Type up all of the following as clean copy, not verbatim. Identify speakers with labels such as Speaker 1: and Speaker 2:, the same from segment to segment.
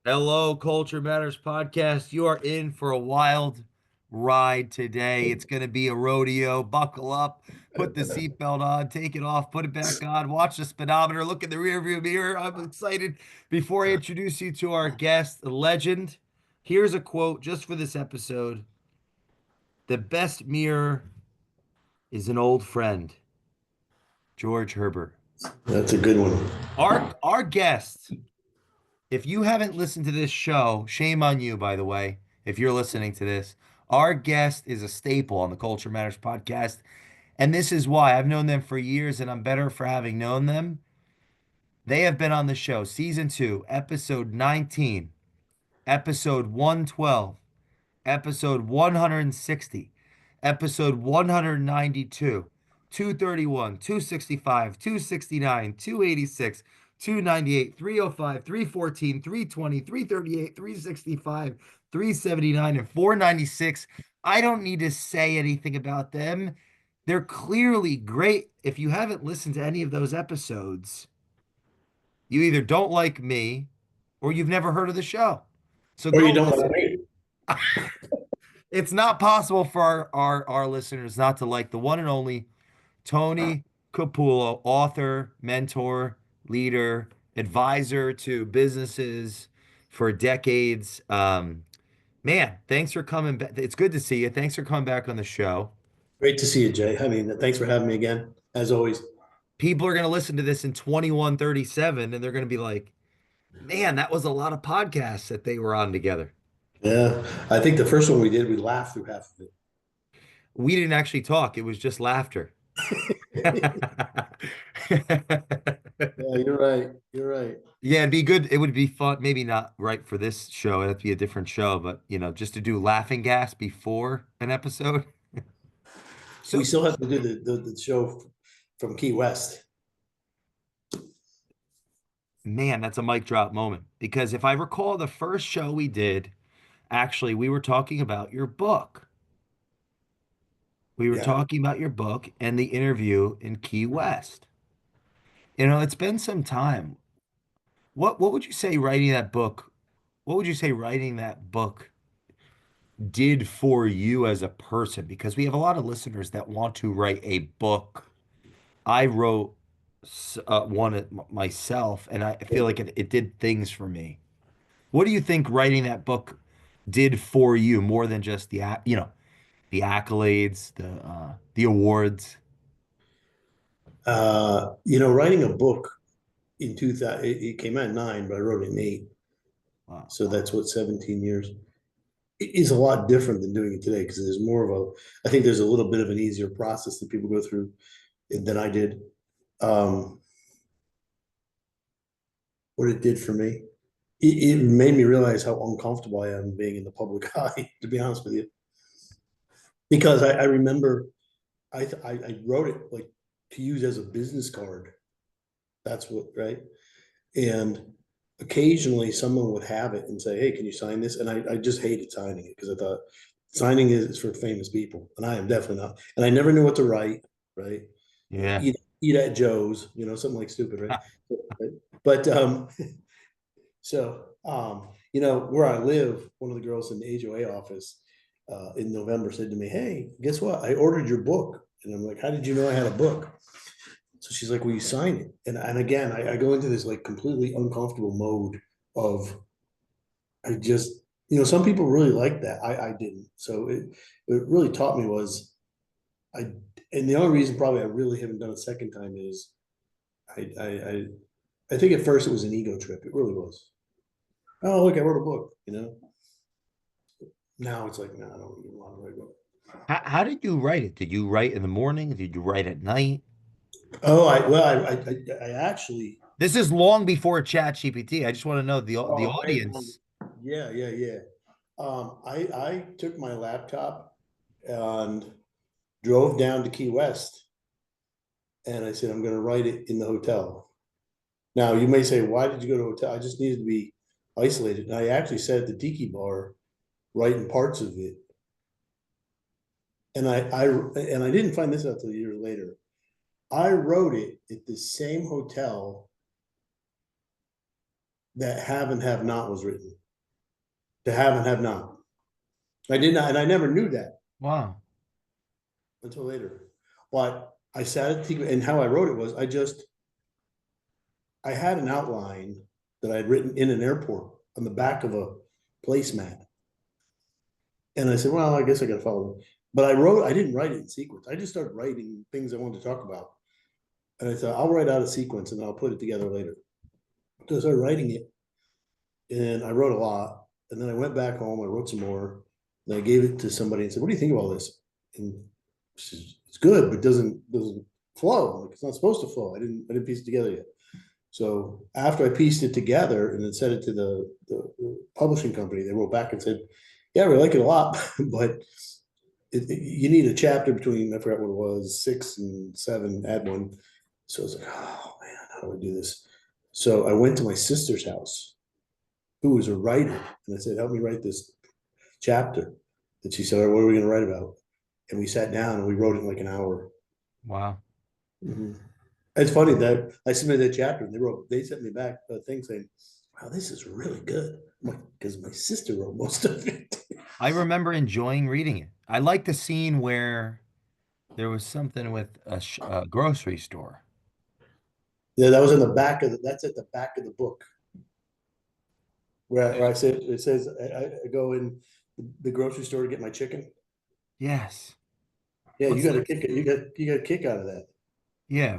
Speaker 1: Hello, Culture Matters Podcast. You are in for a wild ride today. It's going to be a rodeo. Buckle up, put the seatbelt on, take it off, put it back on, watch the speedometer, look in the rearview mirror. I'm excited. Before I introduce you to our guest, the legend, here's a quote just for this episode. The best mirror is an old friend, George Herbert.
Speaker 2: That's a good one.
Speaker 1: Our guest. If you haven't listened to this show, shame on you, by the way, if you're listening to this. Our guest is a staple on the Culture Matters podcast. And this is why I've known them for years and I'm better for having known them. They have been on the show, season 2, episode 19, episode 112, episode 160, episode 192, 231, 265, 269, 286, 298, 305, 314, 320, 338, 365, 379, and 496. I don't need to say anything about them. They're clearly great. If you haven't listened to any of those episodes, you either don't like me or you've never heard of the show. So
Speaker 2: Or you
Speaker 1: go
Speaker 2: don't like
Speaker 1: listen.
Speaker 2: me.
Speaker 1: It's not possible for our listeners not to like the one and only Tony Capullo, author, mentor, leader, advisor to businesses for decades. Man, thanks for coming back. It's good to see you. Thanks for coming back on the show.
Speaker 2: Great to see you, Jay. I mean, thanks for having me again, as always.
Speaker 1: People are going to listen to this in 2137 and they're going to be like, man, that was a lot of podcasts that they were on together.
Speaker 2: Yeah, I think the first one we did, we laughed through half of
Speaker 1: We didn't actually talk, it was just laughter.
Speaker 2: it. Yeah, you're right. You're right.
Speaker 1: Yeah, it'd be good. It would be fun. Maybe not right for this show. It'd be a different show, but just to do laughing gas before an episode.
Speaker 2: We
Speaker 1: So,
Speaker 2: still have to do the show from Key West.
Speaker 1: man, that's a mic drop moment. Because if I recall, the first show we did, actually, we were talking about your book. We were
Speaker 2: Yeah.
Speaker 1: talking about your book and the interview in Key West. It's been some time. What would you say writing that book? What would you say writing that book did for you as a person? Because we have a lot of listeners that want to write a book. I wrote one myself, and I feel like it did things for me. What do you think writing that book did for you more than just the accolades, the awards?
Speaker 2: Writing a book in 2000, it came out in nine, but I wrote it in eight.
Speaker 1: Wow.
Speaker 2: So that's what, 17 years. It is a lot different than doing it today because there's more of I think there's a little bit of an easier process that people go through than I did. Um, what it did for me. It made me realize how uncomfortable I am being in the public eye, to be honest with you. Because I remember I wrote it like to use as a business card. That's what, right? And occasionally someone would have it and say, hey, can you sign this? And I just hated signing it because I thought signing is for famous people. And I am definitely not. And I never knew what to write, right?
Speaker 1: Yeah.
Speaker 2: Eat at Joe's, something like stupid, right? But where I live, one of the girls in the HOA office in November said to me, hey, guess what? I ordered your book. And I'm like, how did you know I had a book? So she's like, will you sign it? And again, I go into this like completely uncomfortable mode of, I just, some people really like that. I didn't. So it really taught me was I, and the only reason probably I really haven't done a second time is I, I, I, I think at first it was an ego trip. It really was. Oh, look, I wrote a book. Now it's like, no, I don't even want to write a book.
Speaker 1: How did you write it? Did you write in the morning? Did you write at night?
Speaker 2: Oh, I actually,
Speaker 1: This is long before ChatGPT. I just want to know the
Speaker 2: oh, way long.
Speaker 1: audience.
Speaker 2: Yeah, yeah, yeah. I took my laptop and drove down to Key West, and I said, I'm going to write it in the hotel. Now, you may say, why did you go to a hotel? I just needed to be isolated. And I actually sat at the tiki bar writing parts of it. And I didn't find this out till years later. I wrote it at the same hotel that have and have not was written. The have and have not. I did not, and I never knew that
Speaker 1: Wow.
Speaker 2: until later. But I sat at the, and how I wrote it was I had an outline that I had written in an airport on the back of a placemat. And I said, well, I guess I got to follow it. But I didn't write it in sequence. I just started writing things I wanted to talk about. And I thought, I'll write out a sequence and I'll put it together later. So I started writing it and I wrote a lot. And then I went back home, I wrote some more. And I gave it to somebody and said, what do you think of all this? And she says, it's good, but doesn't flow. Like it's not supposed to flow. I didn't piece it together yet. So after I pieced it together and then sent it to the publishing company, they wrote back and said, yeah, we like it a lot, but you need a chapter between, I forgot what it was, 6 and 7, add one. So I was like, oh man, how do I do this? So I went to my sister's house, who was a writer, and I said, help me write this chapter. And she said, all right, what are we going to write about? And we sat down and we wrote it in like an hour.
Speaker 1: Wow.
Speaker 2: Mhm. It's funny that I submitted that chapter and they sent me back a thing saying, wow, this is really good. I'm like, because my sister wrote most of it.
Speaker 1: I remember enjoying reading it. I like the scene where there was something with a grocery store.
Speaker 2: Yeah, that was in the back of that's at the back of the book where I said, it says, I go in the grocery store to get my chicken.
Speaker 1: Yes.
Speaker 2: Yeah, you
Speaker 1: What's
Speaker 2: got a
Speaker 1: that?
Speaker 2: kick, you got a kick out of that.
Speaker 1: Yeah.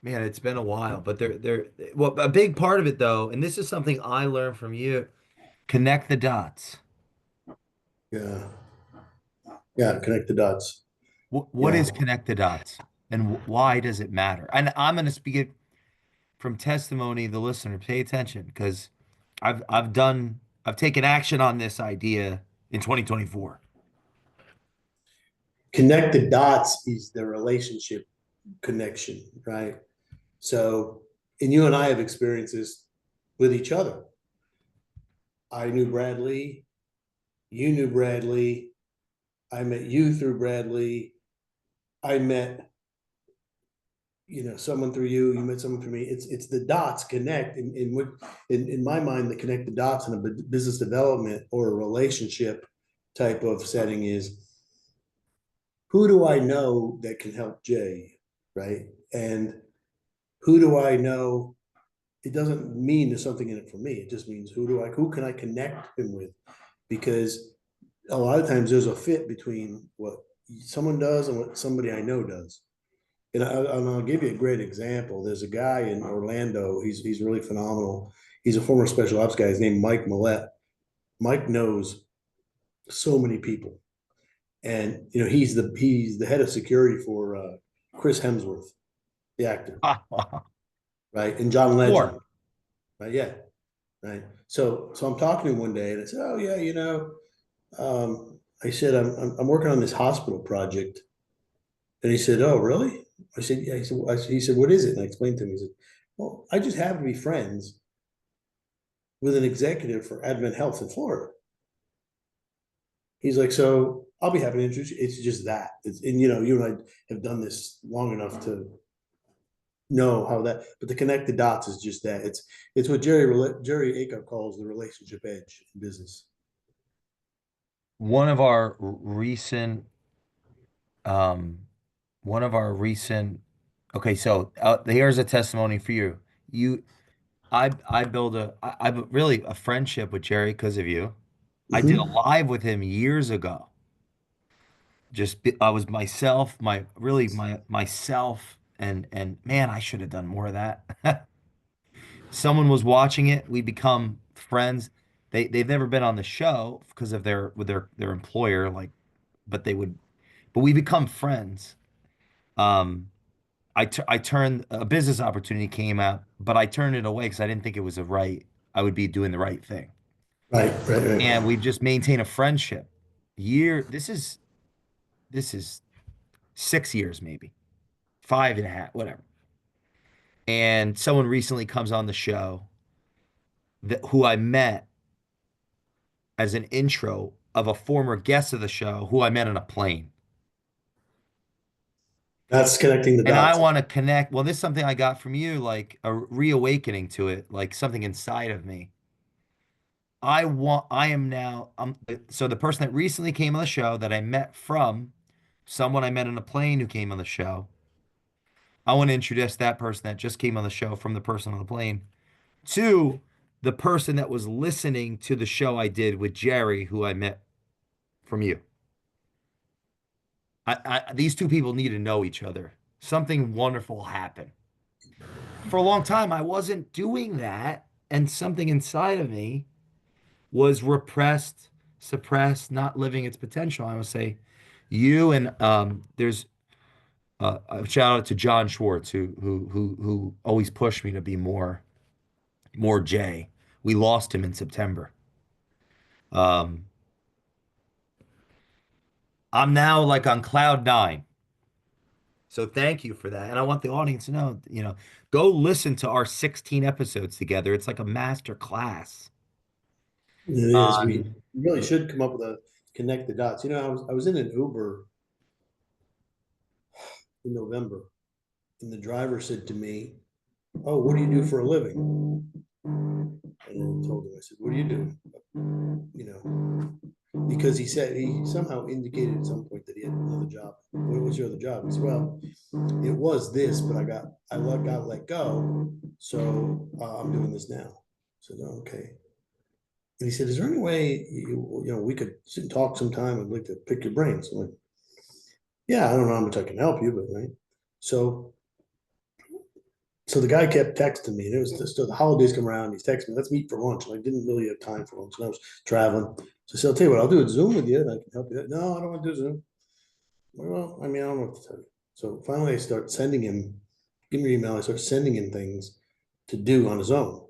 Speaker 1: Man, it's been a while, but well, a big part of it though, and this is something I learned from you, connect the dots.
Speaker 2: Yeah. Yeah, connect the dots.
Speaker 1: What
Speaker 2: Yeah.
Speaker 1: is connect the dots and why does it matter? And I'm going to speak it from testimony, the listener, pay attention because I've taken action on this idea in 2024.
Speaker 2: Connect the dots is the relationship connection, right? So, and you and I have experiences with each other. I knew Bradley, you knew Bradley, I met you through Bradley, I met someone through you, you met someone through me. It's the dots connect in my mind, the connect the dots in a business development or a relationship type of setting is who do I know that can help Jay, right? And who do I know? It doesn't mean there's something in it for me. It just means who can I connect him with? Because a lot of times there's a fit between what someone does and what somebody I know does. And I'll give you a great example. There's a guy in Orlando. He's really phenomenal. He's a former special ops guy. His name Mike Millette. Mike knows so many people, and he's the head of security for Chris Hemsworth, the actor, right, and John
Speaker 1: Sure.
Speaker 2: Legend, right? Yeah, right. So I'm talking to him one day, and I said, "Oh yeah, I said I'm working on this hospital project," and he said, "Oh really?" I said, "Yeah." He said, "What is it?" And I explained to him. He said, "Well, I just happen to be friends with an executive for Advent Health in Florida." He's like, "So I'll be happy to introduce you." It's just that, and you and I have done this long enough to know how that. But to connect the dots is just that. It's what Jerry Acuff calls the relationship edge in business.
Speaker 1: One of our recent, um, one of our recent, okay, so here's a testimony for you. I build I've really a friendship with Jerry because of you. I did a
Speaker 2: Mm-hmm.
Speaker 1: live with him years ago. I was myself, myself, and man, I should have done more of that. Someone was watching it. We become friends. They've never been on the show because of their employer, like, but they would, but we become friends. Um, I turned a business opportunity came out, but I turned it away because I didn't think it was I would be doing the right thing.
Speaker 2: Right, right,
Speaker 1: And
Speaker 2: right.
Speaker 1: we've just maintained a friendship. This is 6 years, maybe 5.5, whatever. And someone recently comes on the show who I met as an intro of a former guest of the show who I met on a plane.
Speaker 2: That's connecting the
Speaker 1: And I
Speaker 2: dots.
Speaker 1: want to connect. Well, this is something I got from you, like a reawakening to it, like something inside of me. I am now, so the person that recently came on the show that I met from someone I met on a plane who came on the show, I want to introduce that person that just came on the show from the person on the plane to the person that was listening to the show I did with Jerry, who I met from you. These two people need to know each other. Something wonderful happened. For a long time, I wasn't doing that, and something inside of me was repressed, suppressed, not living its potential. I would say, you and there's a shout out to John Schwartz who always pushed me to be more Jay. We lost him in September. Um, I'm now like on cloud nine. So thank you for that. And I want the audience to know, go listen to our 16 episodes together. It's like a master class
Speaker 2: It is. We
Speaker 1: on,
Speaker 2: really should come up with a connect the dots. I was in an Uber in November, and the driver said to me, "Oh, what do you do for a living?" And I told him, I said, "What do you do?" You because he said he somehow indicated at some point that he had another job. What was your other job? He said, "Well, it was this, but got let go, so I'm doing this now." I said, "Oh, okay." And he said, "Is there any way we could sit and talk sometime? I'd like to pick your brains." I'm like, "Yeah, I don't know how much I can help you, but right." So so the guy kept texting me, and it was just the holidays come around. He's texting me, "Let's meet for lunch." And I didn't really have time for lunch, and I was traveling. So I said, "I'll tell you what, I'll do a Zoom with you, and I can help you." "No, I don't want to do Zoom." "Well, I mean, I don't know what to tell you." So finally, I start sending him, give me your email. I start sending him things to do on his own.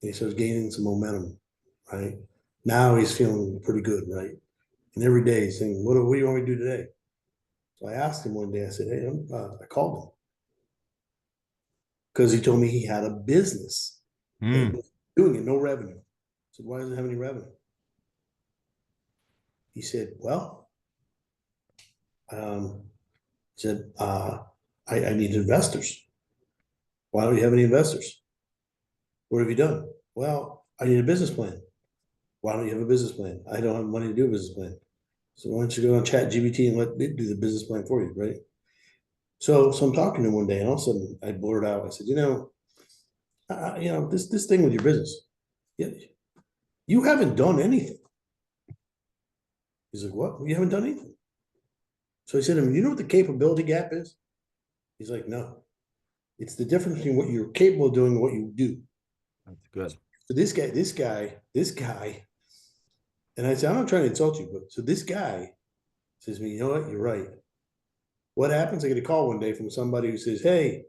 Speaker 2: And he starts gaining some momentum, right? Now he's feeling pretty good, right? And every day he's saying, what do you want me to do today?" So I asked him one day, I said, "Hey, I called him because he told me he had a business and
Speaker 1: Hmm.
Speaker 2: was doing it, no revenue." I said, "Why doesn't it have any revenue?" He said, "Well, um, he said, I need investors." "Why don't you have any investors?" "What have you done?" "Well, I need a business plan." "Why don't you have a business plan?" "I don't have money to do a business plan." "So why don't you go on Chat GBT and let it do the business plan for you, right?" So I'm talking to him one day, and all of a sudden I blurted out. I said, this thing with your business, yeah, you haven't done anything." He's like, "What? You haven't done anything?" So I said to him, "You know what the capability gap is?" He's like, "No, it's the difference between what you're capable of doing and what you do."
Speaker 1: That's good.
Speaker 2: So this guy, and I said, "I'm not trying to insult you, but so this guy says to me, 'You know what? You're right.' What happens? I get a call one day from somebody who says, 'Hey,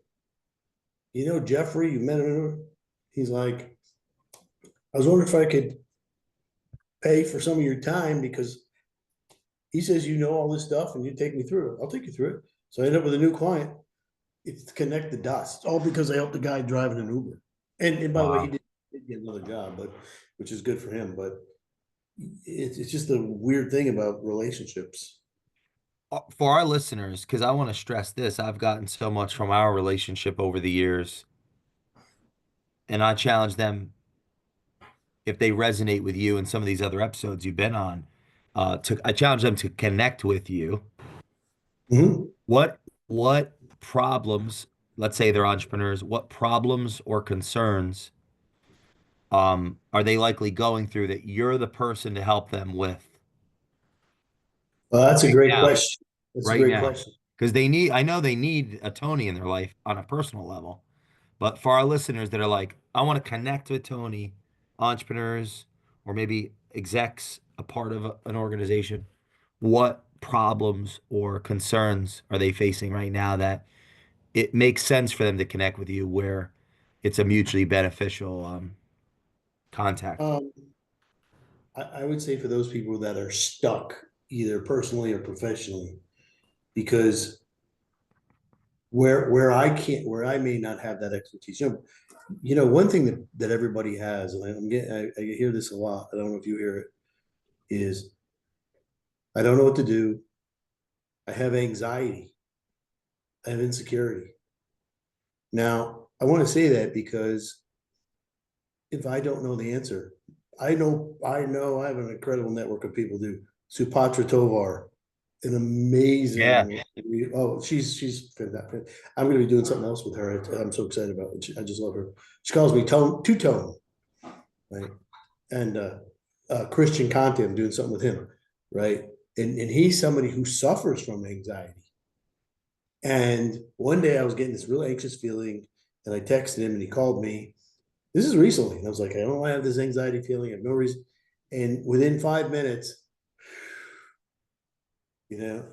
Speaker 2: Jeffrey, you met him?' He's like, 'I was wondering if I could pay for some of your time because he says you know all this stuff and you take me through it.' I'll take you through it." So I end up with a new client. It's to connect the dots. It's all because I helped the guy driving an Uber. And by the way, he
Speaker 1: Wow.
Speaker 2: did get another job, but which is good for him. But it's just a weird thing about relationships.
Speaker 1: For our listeners, because I want to stress this, I've gotten so much from our relationship over the years, and I challenge them if they resonate with you and some of these other episodes you've been on. I challenge them to connect with you.
Speaker 2: Mhm.
Speaker 1: What problems, let's say they're entrepreneurs, what problems or concerns are they likely going through that you're the person to help them with
Speaker 2: Well, that's a great
Speaker 1: now,
Speaker 2: question. That's a
Speaker 1: right
Speaker 2: great
Speaker 1: now?
Speaker 2: question.
Speaker 1: Because I know they need a Tony in their life on a personal level. But for our listeners that are like, I want to connect with Tony, entrepreneurs, or maybe execs, a part of an organization, what problems or concerns are they facing right now that it makes sense for them to connect with you where it's a mutually beneficial contact?
Speaker 2: Um, I would say for those people that are stuck, either personally or professionally, because where I may not have that expertise. One thing that everybody has, and I hear this a lot. I don't know if you hear it, is I don't know what to do. I have anxiety. I have insecurity. Now, I want to say that because if I don't know the answer, I have an incredible network of people do. Supatra Tovar, an
Speaker 1: Yeah.
Speaker 2: amazing. Oh, she's fantastic. I'm going to be doing something else with her. I'm so excited about it. I just love her. She calls me two tone, right? And Christian Conte, I'm doing something with him, right? And he's somebody who suffers from anxiety. And one day I was getting this real anxious feeling, and I texted him, and he called me. This is recently, and I was like, I don't want to have this anxiety feeling. I have no reason. And within 5 minutes, you know,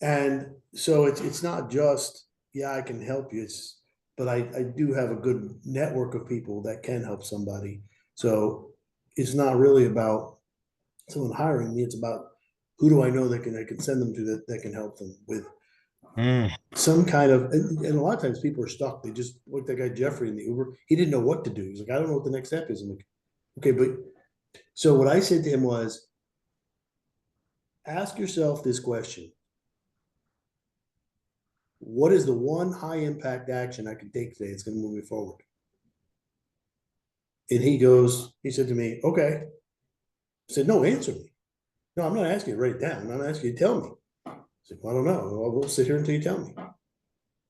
Speaker 2: and so it's not just yeah, I can help you. It's but I do have a good network of people that can help somebody. So it's not really about someone hiring me. It's about who do I know that I can send them to that can help them with
Speaker 1: Mm.
Speaker 2: some kind of and a lot of times people are stuck. They just like that guy Jeffrey in the Uber. He didn't know what to do. He's like, I don't know what the next step is. I'm like, okay, but so what I said to him was ask yourself this question. What is the one high impact action I can take today that's going to move me forward? And he said to me, okay. I said, no, answer me. No, I'm not asking you to write it down. I'm not asking you to tell me. I said, well, I don't know. Well, we'll sit here until you tell me.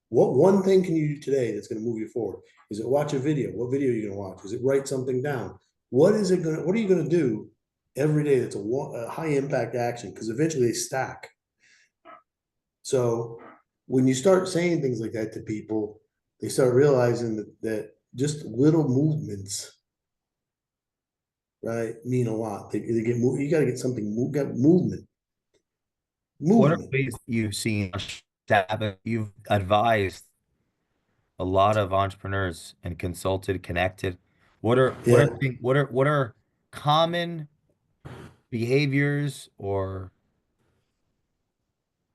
Speaker 2: What one thing can you do today that's going to move you forward? Is it watch a video? What video are you going to watch? Is it write something down? What are you going to do every day that's a high impact action? Because eventually they stack. So when you start saying things like that to people, they start realizing that just little movements, right, mean a lot. They get you got to get something got
Speaker 1: What are
Speaker 2: movement.
Speaker 1: ways that you've seen that you've advised a lot of entrepreneurs and consulted, connected?
Speaker 2: Yeah,
Speaker 1: What are common behaviors or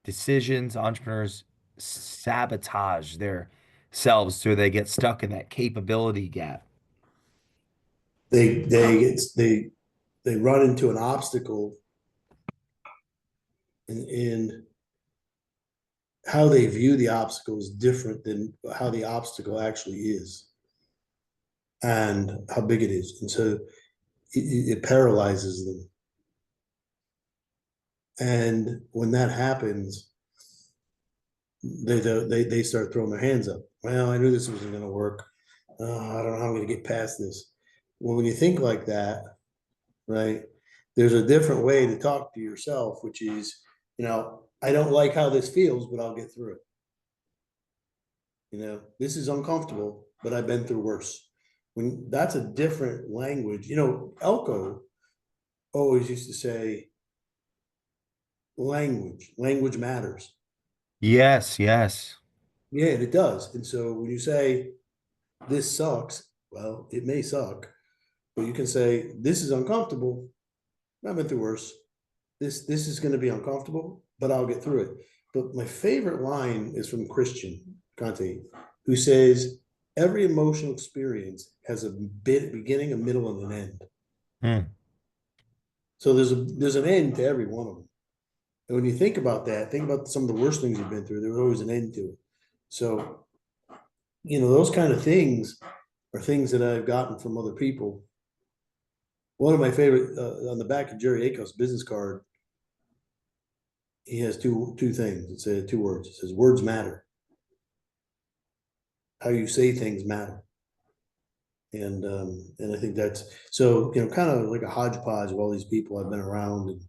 Speaker 1: decisions entrepreneurs sabotage their selves so they get stuck in that capability gap?
Speaker 2: they run into an obstacle and how they view the obstacle is different than how the obstacle actually is and how big it is, and so it paralyzes them. And when that happens, they start throwing their hands up. Well, I knew this wasn't going to work. I don't know how I'm going to get past this. Well, when you think like that, right, there's a different way to talk to yourself, which is, I don't like how this feels, but I'll get through it. This is uncomfortable, but I've been through worse. When that's a different language, Elko always used to say, language matters.
Speaker 1: Yes, yes.
Speaker 2: Yeah, and it does. And so when you say this sucks, well, it may suck, but you can say this is uncomfortable. I've been through worse. This is going to be uncomfortable, but I'll get through it. But my favorite line is from Christian Conte, who says every emotional experience has a beginning, a middle, and an end.
Speaker 1: Hmm.
Speaker 2: So there's an end to every one of them. And when you think about that, think about some of the worst things you've been through. There's always an end to it. So those kind of things are things that I've gotten from other people. One of my favorite on the back of Jerry Akoff's business card, he has two things. It's two words. It says words matter. How you say things matter. And I think that's so kind of like a hodgepodge of all these people I've been around and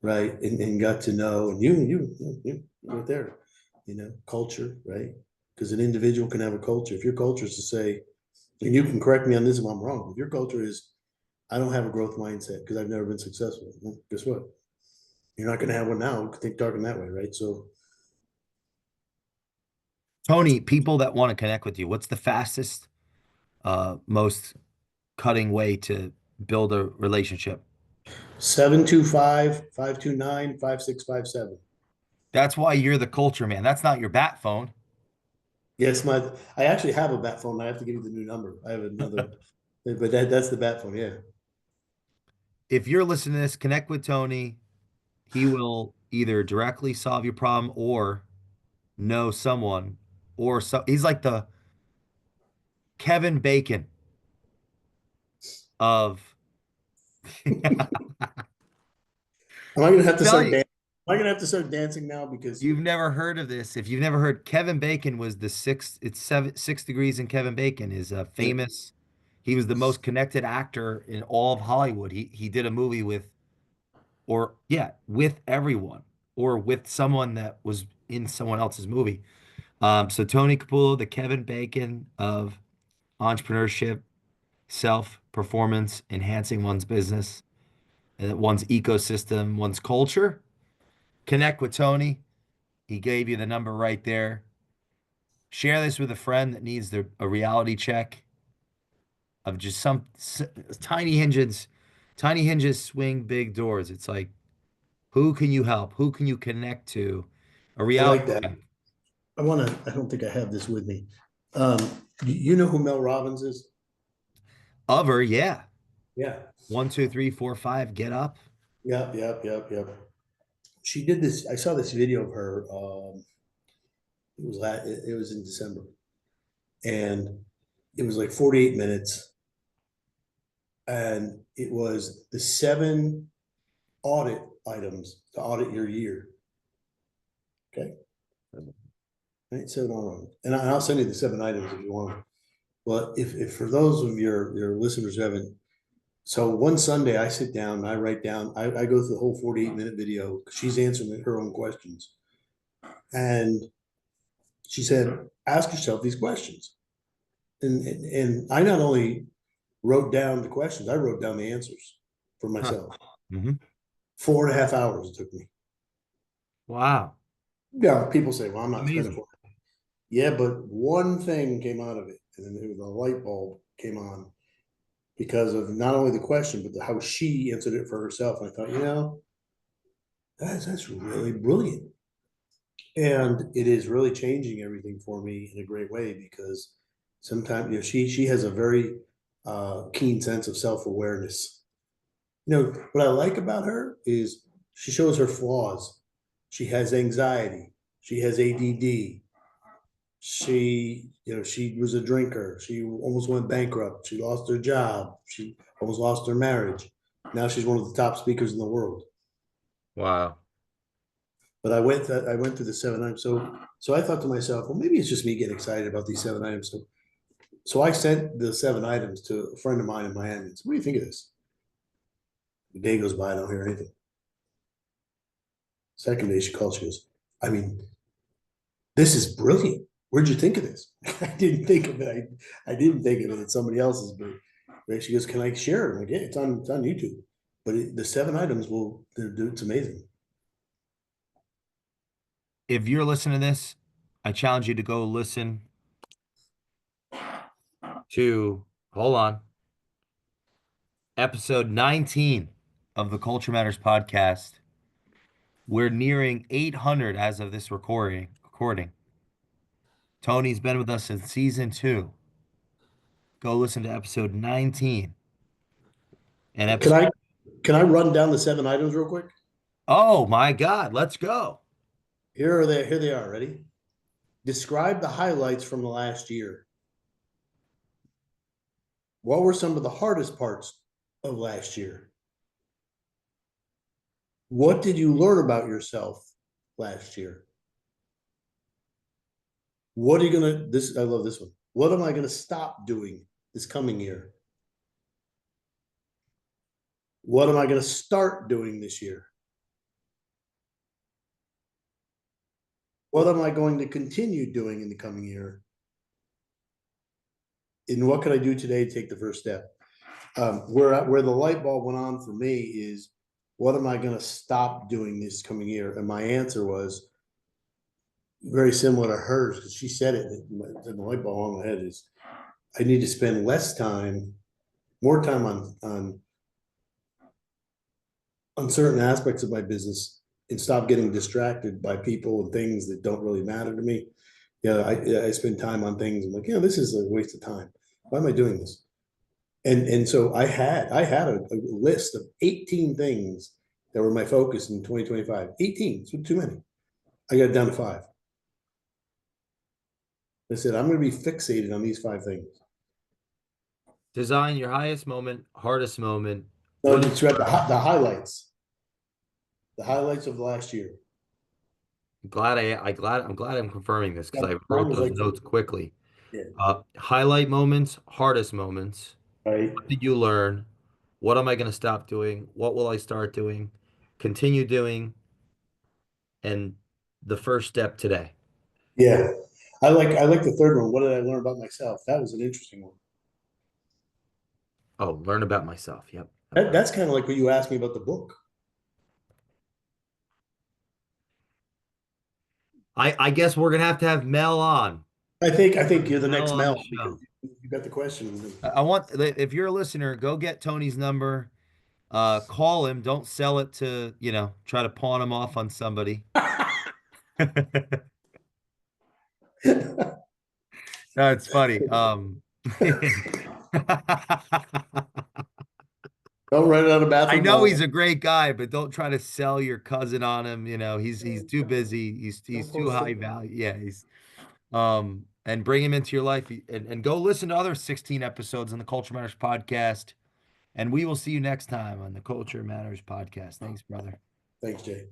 Speaker 2: right and got to know, and you right there, culture, right? Because an individual can have a culture. If your culture is to say, and you can correct me on this if I'm wrong, if your culture is I don't have a growth mindset because I've never been successful, well, guess what? You're not going to have one now. Think talking that way, right? So
Speaker 1: Tony, people that want to connect with you, what's the fastest, most cutting way to build a relationship?
Speaker 2: 725-529-5657.
Speaker 1: That's why you're the culture man. That's not your bat phone.
Speaker 2: Yes, I actually have a bat phone. I have to give you the new number. I have another, but that's the bat phone. Yeah.
Speaker 1: If you're listening to this, connect with Tony. He will either directly solve your problem or know someone or so he's like the Kevin Bacon of
Speaker 2: Am I gonna have to
Speaker 1: tell
Speaker 2: start
Speaker 1: you.
Speaker 2: dancing? Am I gonna have to start dancing now? Because
Speaker 1: You've never heard of this. If you've never heard, Kevin Bacon was the sixth, it's 6 degrees in Kevin Bacon is a
Speaker 2: yeah,
Speaker 1: famous, he was the most connected actor in all of Hollywood. He did a movie with, or yeah, with everyone, or with someone that was in someone else's movie. So Tony Capullo, the Kevin Bacon of entrepreneurship, self-performance, enhancing one's business, one's ecosystem, one's culture. Connect with Tony. He gave you the number right there. Share this with a friend that needs a reality check of just some tiny hinges. Tiny hinges swing big doors. It's like, who can you help? Who can you connect to? A
Speaker 2: I
Speaker 1: reality
Speaker 2: like that.
Speaker 1: check.
Speaker 2: I want to. I don't think I have this with me. Um, you know who Mel Robbins is?
Speaker 1: Of her, yeah.
Speaker 2: Yeah.
Speaker 1: 1, 2, 3, 4, 5. Get up.
Speaker 2: Yep. Yep. Yep. Yep. She did this. I saw this video of her. It was in December, and it was like 48 minutes, and it was the 7 audit items to audit your year. Okay, right, 7 items, and I'll send you the 7 items if you want. But if for those of your listeners who haven't, so one Sunday I sit down and I write down, I go through the whole 48-minute video. She's answering her own questions, and she said, ask yourself these questions. And I not only wrote down the questions, I wrote down the answers for
Speaker 1: Huh.
Speaker 2: myself.
Speaker 1: Hmm.
Speaker 2: 4.5 hours it took me.
Speaker 1: Wow.
Speaker 2: Yeah, people say, well, I'm not spending
Speaker 1: Amazing.
Speaker 2: 4. Yeah, but one thing came out of it, and then the light bulb came on because of not only the question, but how she answered it for herself. And I thought, that's really brilliant. And it is really changing everything for me in a great way because sometimes, she has a very keen sense of self-awareness. What I like about her is she shows her flaws. She has anxiety. She has ADD. She was a drinker. She almost went bankrupt. She lost her job. She almost lost her marriage. Now she's one of the top speakers in the world.
Speaker 1: Wow.
Speaker 2: But I went through the 7 items. So I thought to myself, well, maybe it's just me getting excited about these 7 items. So I sent the 7 items to a friend of mine in Miami. So what do you think of this? The day goes by, I don't hear anything. Second day she calls, she goes, I mean, this is brilliant. Where'd you think of this? I didn't think of it. I didn't think of it. It's somebody else's, but right? She goes, can I share it? I'm like, yeah, it's on YouTube. But the 7 items it's amazing.
Speaker 1: If you're listening to this, I challenge you to go listen to, hold on, episode 19 of the Culture Matters podcast. We're nearing 800 as of this recording. Tony's been with us since season 2. Go listen to episode 19 and
Speaker 2: Can
Speaker 1: episode.
Speaker 2: I can I run down the 7 items real quick?
Speaker 1: Oh my God, let's go.
Speaker 2: Here they are. Ready? Describe the highlights from the last year. What were some of the hardest parts of last year? What did you learn about yourself last year? What are you gonna this I love this one. What am I gonna stop doing this coming year? What am I gonna start doing this year? What am I going to continue doing in the coming year? And what can I do today to take the first step? Where the light bulb went on for me is what am I going to stop doing this coming year? And my answer was very similar to hers because she said it, and the light bulb on my head is I need to spend more time on certain aspects of my business and stop getting distracted by people and things that don't really matter to me. I spend time on things. I'm like, this is a waste of time. Why am I doing this? And so I had a list of 18 things that were my focus in 2025. 18, so too many. I got it down to 5. I said, I'm going to be fixated on these 5 things.
Speaker 1: Design your highest moment, hardest moment.
Speaker 2: No,
Speaker 1: What is
Speaker 2: describe the highlights, the highlights of last year.
Speaker 1: I'm glad I'm confirming this because
Speaker 2: Yeah,
Speaker 1: I
Speaker 2: mine
Speaker 1: wrote
Speaker 2: was
Speaker 1: those
Speaker 2: like,
Speaker 1: notes quickly.
Speaker 2: yeah,
Speaker 1: Highlight moments, hardest moments.
Speaker 2: right.
Speaker 1: What did you learn? What am I going to stop doing? What will I start doing? Continue doing, and the first step today.
Speaker 2: Yeah. I like the third one. What did I learn about myself? That was an interesting one.
Speaker 1: Oh, learn about myself. Yep. Yep.
Speaker 2: That's kind of like what you asked me about the book.
Speaker 1: I guess we're gonna have to have Mel on.
Speaker 2: I think you're the
Speaker 1: Mel
Speaker 2: next
Speaker 1: on the
Speaker 2: Mel because
Speaker 1: show.
Speaker 2: you got the question.
Speaker 1: I want if you're a listener, go get Tony's number. Call him. Don't sell it to, try to pawn him off on somebody. No, it's funny.
Speaker 2: Don't run out of
Speaker 1: I
Speaker 2: bathroom
Speaker 1: know he's
Speaker 2: wall.
Speaker 1: a great guy, but don't try to sell your cousin on him. He's too busy. He's
Speaker 2: Don't
Speaker 1: too
Speaker 2: post
Speaker 1: high
Speaker 2: it.
Speaker 1: value. Yeah, he's and bring him into your life and go listen to other 16 episodes on the Culture Matters podcast. And we will see you next time on the Culture Matters podcast. Thanks, brother.
Speaker 2: Thanks, Jay.